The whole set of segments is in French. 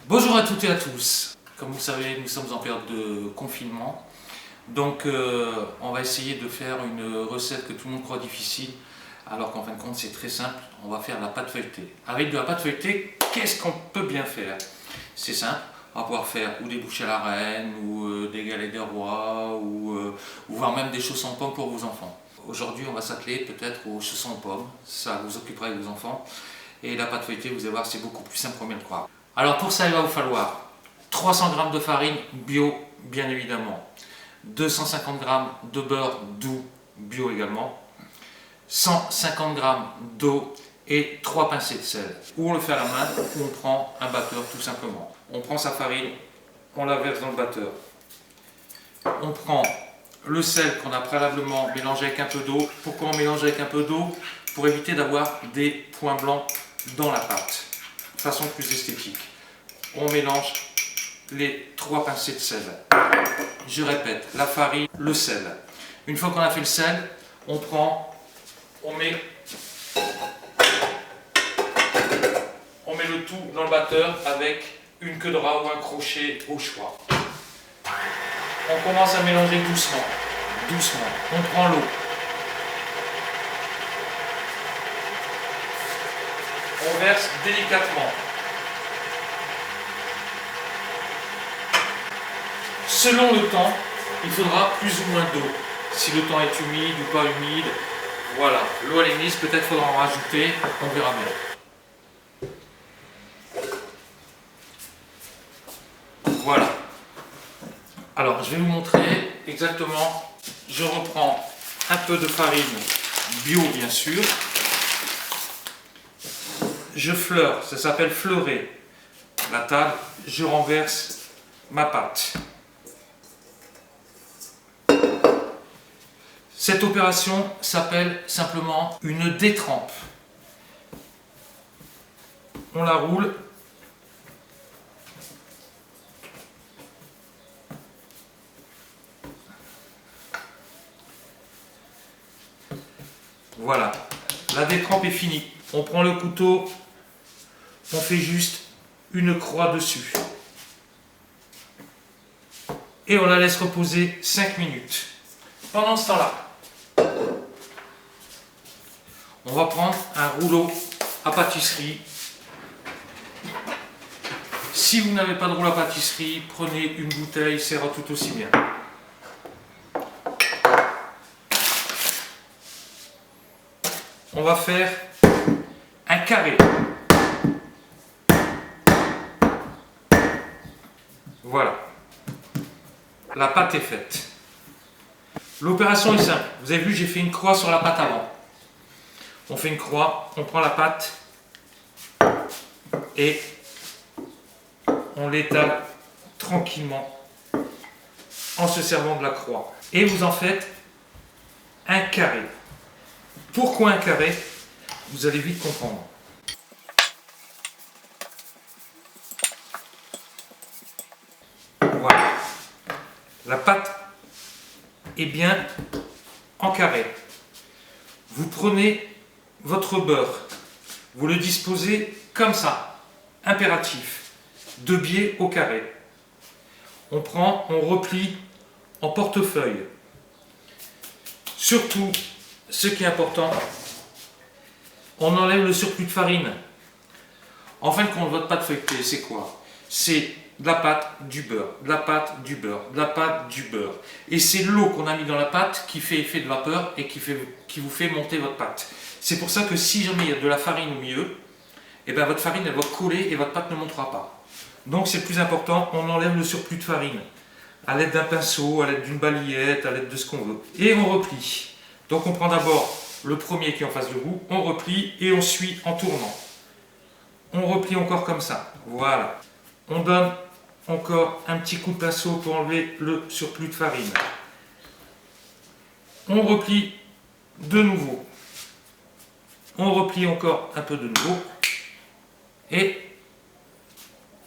Bonjour à toutes et à tous. Comme vous savez, nous sommes en période de confinement. Donc on va essayer de faire une recette que tout le monde croit difficile, alors qu'en fin de compte c'est très simple. On va faire la pâte feuilletée. Avec de la pâte feuilletée, qu'est-ce qu'on peut bien faire? C'est simple, on va pouvoir faire ou des bouchées à la reine, ou des galettes des rois, ou voire même des chaussons aux pommes pour vos enfants. Aujourd'hui on va s'atteler peut-être aux chaussons aux pommes, ça vous occupera avec vos enfants. Et la pâte feuilletée, vous allez voir, c'est beaucoup plus simple qu'on vient de croire. Alors pour ça, il va vous falloir 300 g de farine bio, bien évidemment, 250 g de beurre doux, bio également, 150 g d'eau et 3 pincées de sel. Ou on le fait à la main, ou on prend un batteur tout simplement. On prend sa farine, on la verse dans le batteur. On prend le sel qu'on a préalablement mélangé avec un peu d'eau. Pourquoi on mélange avec un peu d'eau? Pour éviter d'avoir des points blancs dans la pâte, de façon plus esthétique. On mélange les 3 pincées de sel. Je répète, la farine, le sel. Une fois qu'on a fait le sel, on met le tout dans le batteur avec une queue de rat ou un crochet au choix. On commence à mélanger doucement, doucement. On prend l'eau. On verse délicatement. Selon le temps, il faudra plus ou moins d'eau. Si le temps est humide ou pas humide, voilà. L'eau elle est mise, peut-être faudra en rajouter, on verra bien. Voilà. Alors, je vais vous montrer exactement. Je reprends un peu de farine bio, bien sûr. Je fleure, ça s'appelle fleurer la table. Je renverse ma pâte. Cette opération s'appelle simplement une détrempe. On la roule. Voilà, la détrempe est finie. On prend le couteau, on fait juste une croix dessus. Et on la laisse reposer 5 minutes. Pendant ce temps-là, on va prendre un rouleau à pâtisserie. Si vous n'avez pas de rouleau à pâtisserie, prenez une bouteille, ça ira tout aussi bien. On va faire un carré. Voilà. La pâte est faite. L'opération est simple. Vous avez vu, j'ai fait une croix sur la pâte avant. On fait une croix, on prend la pâte et on l'étale tranquillement en se servant de la croix. Et vous en faites un carré. Pourquoi un carré? Vous allez vite comprendre. Voilà. La pâte est bien en carré. Vous prenez votre beurre, vous le disposez comme ça, impératif, de biais au carré. On replie en portefeuille. Surtout, ce qui est important, on enlève le surplus de farine. En fin de compte, votre pâte feuilletée, c'est quoi? C'est de la pâte, du beurre, de la pâte, du beurre, de la pâte, du beurre. Et c'est l'eau qu'on a mis dans la pâte qui fait effet de vapeur et qui vous fait monter votre pâte. C'est pour ça que si jamais il y a de la farine au milieu, et bien votre farine elle va coller et votre pâte ne montera pas. Donc c'est le plus important, on enlève le surplus de farine à l'aide d'un pinceau, à l'aide d'une balayette, à l'aide de ce qu'on veut. Et on replie. Donc on prend d'abord le premier qui est en face de vous, on replie et on suit en tournant. On replie encore comme ça, voilà. On donne encore un petit coup de pinceau pour enlever le surplus de farine. On replie de nouveau. On replie encore un peu de nouveau. Et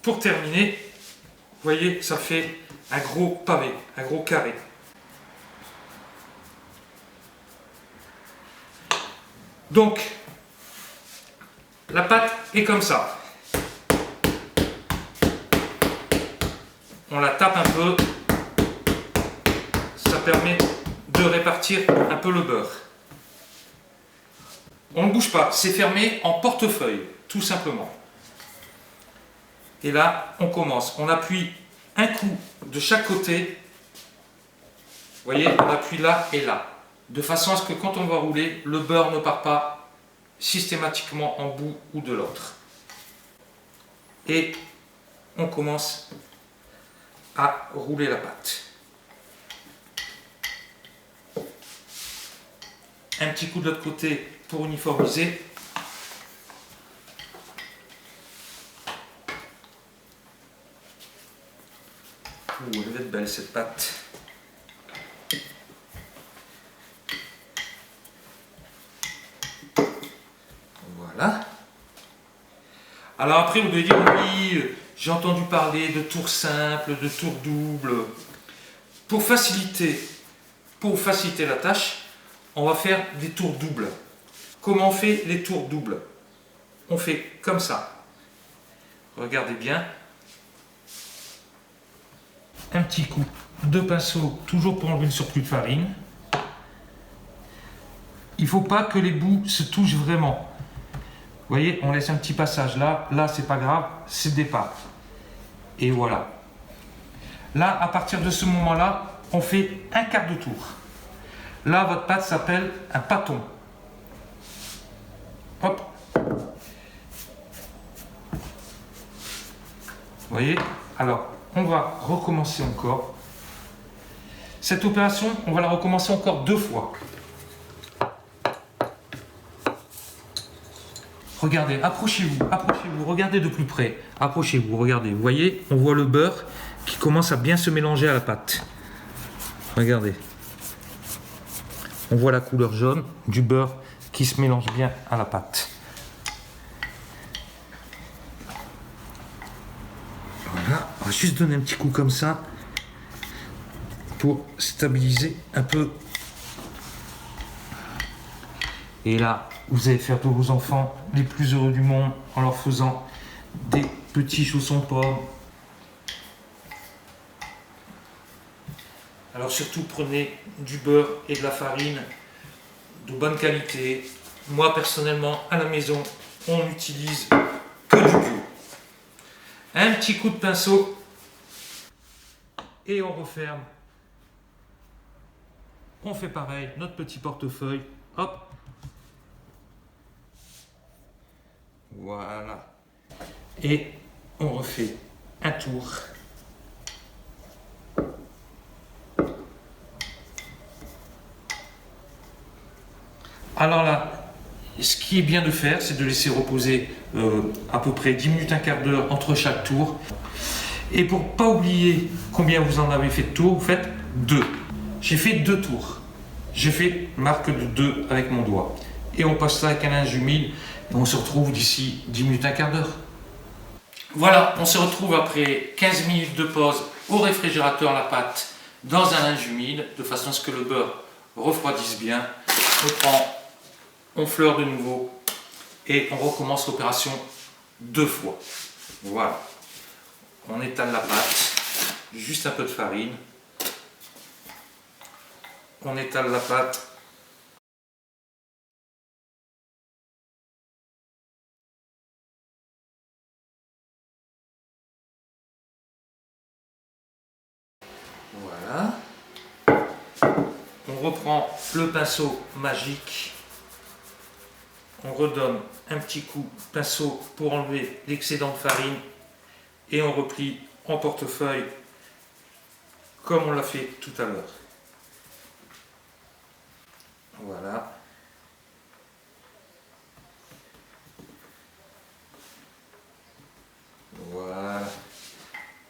pour terminer, vous voyez, ça fait un gros pavé, un gros carré. Donc, la pâte est comme ça. on la tape un peu. Ça permet de répartir un peu le beurre. On ne bouge pas, c'est fermé en portefeuille, tout simplement. Et là, on commence. On appuie un coup de chaque côté. Vous voyez, on appuie là et là. De façon à ce que quand on va rouler, le beurre ne part pas systématiquement en bout ou de l'autre. Et on commence à rouler la pâte. Un petit coup de l'autre côté pour uniformiser. Elle va être belle cette pâte. Voilà. Alors après, vous devez dire, oui, j'ai entendu parler de tours simples, de tours doubles. Pour faciliter la tâche, on va faire des tours doubles. Comment on fait les tours doubles? On fait comme ça. Regardez bien. Un petit coup de pinceau, toujours pour enlever le surplus de farine. Il ne faut pas que les bouts se touchent vraiment. Vous voyez, on laisse un petit passage là. Là, c'est pas grave, c'est le départ. Et voilà. Là, à partir de ce moment-là, on fait un quart de tour. Là, votre pâte s'appelle un pâton. Hop. Vous voyez? Alors, on va recommencer encore. Cette opération, on va la recommencer encore 2 fois. Regardez, approchez-vous, regardez de plus près. Approchez-vous, regardez. Vous voyez, on voit le beurre qui commence à bien se mélanger à la pâte. Regardez. On voit la couleur jaune du beurre qui se mélange bien à la pâte. Voilà, on va juste donner un petit coup comme ça pour stabiliser un peu. Et là, vous allez faire de vos enfants les plus heureux du monde en leur faisant des petits chaussons pommes. Alors surtout, prenez du beurre et de la farine de bonne qualité. Moi, personnellement, à la maison, on n'utilise que du bio. Un petit coup de pinceau et on referme. On fait pareil, notre petit portefeuille. Hop. Voilà. Et on refait un tour. Alors là, ce qui est bien de faire, c'est de laisser reposer à peu près 10 minutes, un quart d'heure entre chaque tour. Et pour ne pas oublier combien vous en avez fait de tours, vous faites 2. J'ai fait 2 tours. J'ai fait marque de 2 avec mon doigt. Et on passe ça avec un linge humide. Et on se retrouve d'ici 10 minutes, un quart d'heure. Voilà, on se retrouve après 15 minutes de pause au réfrigérateur la pâte dans un linge humide, de façon à ce que le beurre refroidisse bien. On fleure de nouveau et on recommence l'opération 2 fois. Voilà. On étale la pâte, juste un peu de farine. On étale la pâte. Voilà. On reprend le pinceau magique. On redonne un petit coup de pinceau pour enlever l'excédent de farine. Et on replie en portefeuille comme on l'a fait tout à l'heure. Voilà. Voilà.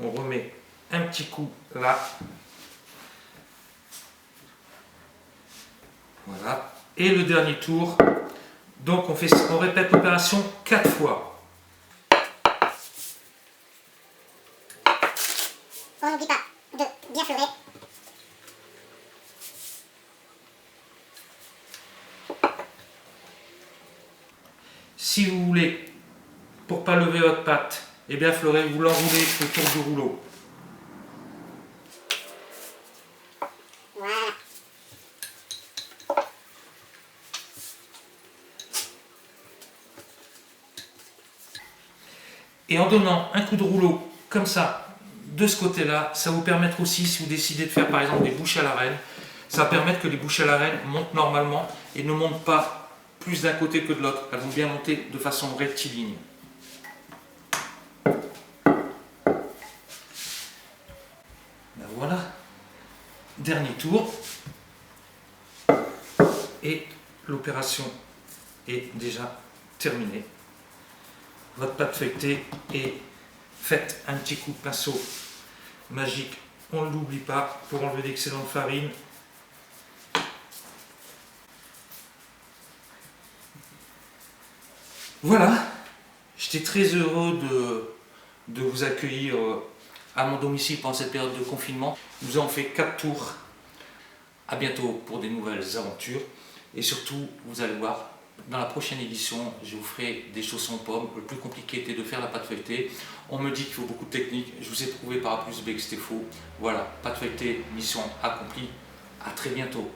On remet un petit coup là. Voilà. Et le dernier tour. Donc on répète l'opération 4 fois. On n'oublie pas de bien fleurer. Si vous voulez, pour ne pas lever votre pâte, et bien fleurez, vous l'enroulez autour du rouleau. Et en donnant un coup de rouleau comme ça, de ce côté-là, ça va vous permettre aussi, si vous décidez de faire par exemple des bouchées à la reine, ça va permettre que les bouchées à la reine montent normalement et ne montent pas plus d'un côté que de l'autre. Elles vont bien monter de façon rectiligne. Ben voilà, dernier tour. Et l'opération est déjà terminée. Votre pâte feuilletée est faite. Un petit coup de pinceau magique, on ne l'oublie pas, pour enlever l'excédent de farine. Voilà, j'étais très heureux de vous accueillir à mon domicile pendant cette période de confinement. Nous avons fait 4 tours. À bientôt pour des nouvelles aventures. Et surtout, vous allez voir, dans la prochaine édition, je vous ferai des chaussons aux pommes. Le plus compliqué était de faire la pâte feuilletée. On me dit qu'il faut beaucoup de technique. Je vous ai prouvé par A plus B que c'était faux. Voilà, pâte feuilletée, mission accomplie. À très bientôt.